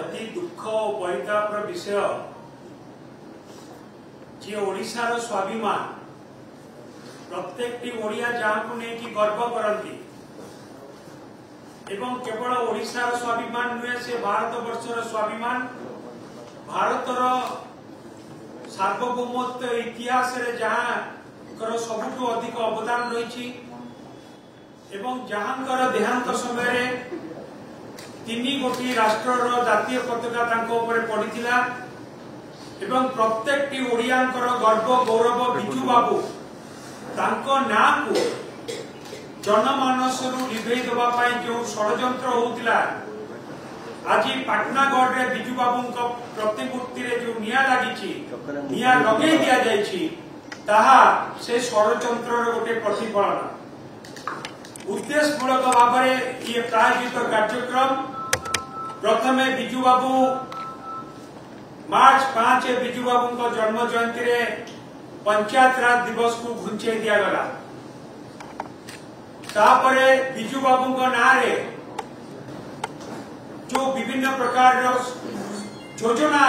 अति दुख और परितापर विषय जे ओडिशार स्वाभिमान प्रत्येक ओडिया जहाँ को लेकिन गर्व करती एवं केवल ओडिशार स्वाभिमान नुहे से भारत वर्षर स्वाभिमान भारतर सार्वभौमत्व इतिहास रे जहाँ सबुठु अधिक अवदान रही जहांकर देहांत समय 3 गोटी राष्ट्र जातीय पताका पड़ता एवं प्रत्येक ओडियांकर गर्व गौरव बिजू बाबू ना को जनमानस लिभेई देवाई जो षड्यंत्र होता आज पाटनागढ़ रे बिजू बाबू प्रतिमूर्ति रे जो निया लगी निया लगे दि जाए से षड्यंत्र गोटे प्रतिफलन उद्देश्यमूलक भाव में ये प्रायोजित कार्यक्रम प्रथमे बिजू बाबू मार्च 5 बिजू बाबू जन्म जयंती रे पंचायत राज दिवस को घुंचे दिगला तापरे बिजू बाबू ना रे जो विभिन्न प्रकार योजना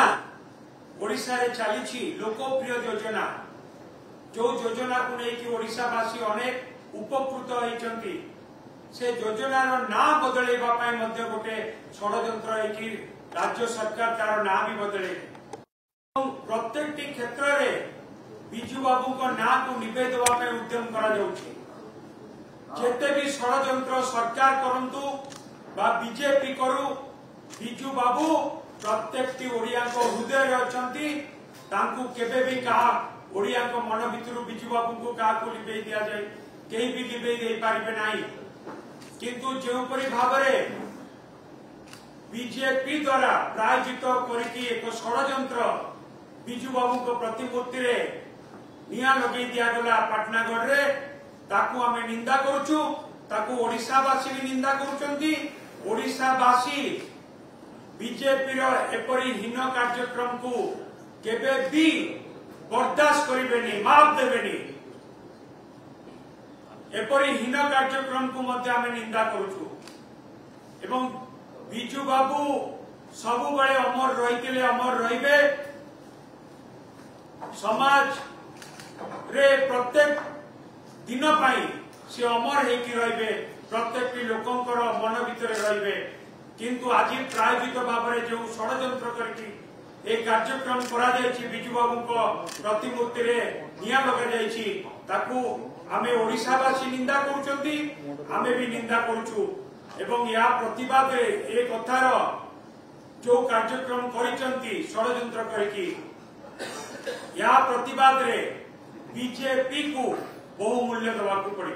ओडिशा रे चली लोकप्रिय योजना जो योजना को लेकिन ओडिशावासी अनेक उपकृत होती से योजनार ना बदलैवा गोटे षड्यंत्र राज्य सरकार तार ना भी बदले प्रत्येक क्षेत्र में बिजू बाबू ना को निभे देवाई उद्यम करते भी षड्यंत्र सरकार करंतु बा बीजेपी करू बिजू बाबू प्रत्येक ओडिया हृदय अच्छी केबे भी कहा ओडिया मन भितर बिजू बाबू को क्या लिभे दि जाए कहीं भी लिभे दे पारे ना किंतु जोपरी भाव बीजेपी द्वारा प्रायोजित करके एक षड्यंत्र बिजू बाबू प्रतिमूर्ति रे निया लगे दिगला पाटनागढ़ रे ताकू आमे निंदा करूचु ताकू ओडिशावासी भी निंदा करूचंती ओडिशावासी बीजेपी रो एपरी हीन कार्यक्रम को केबे भी बर्दाश्त करेनि माफ देवेनि एपरी हीन कार्यक्रम को मध्य आमे निंदा करूचु एवं बिजू बाबू सबु बळे अमर रहितिले अमर रहिबे समाज रे प्रत्येक दिन पाई से अमर हेकी रहिबे प्रत्येक लोकंकर मन भितर रहिबे किंतु आज प्रायोजित भाव में जो षड्यंत्र करके एक कार्यक्रम करा जायछि बिजू बाबू प्रतिमूर्ति रे निया लगा जायछि ताकू आमे ओडिशावासी निंदा करूचंती आमे भी निंदा करूचु एवं या प्रतिवाद ए कथार जो कार्यक्रम करिचंती षड्यंत्र करके या प्रतिवाद रे बीजेपी को बहुमूल्य देवाकू पड़े।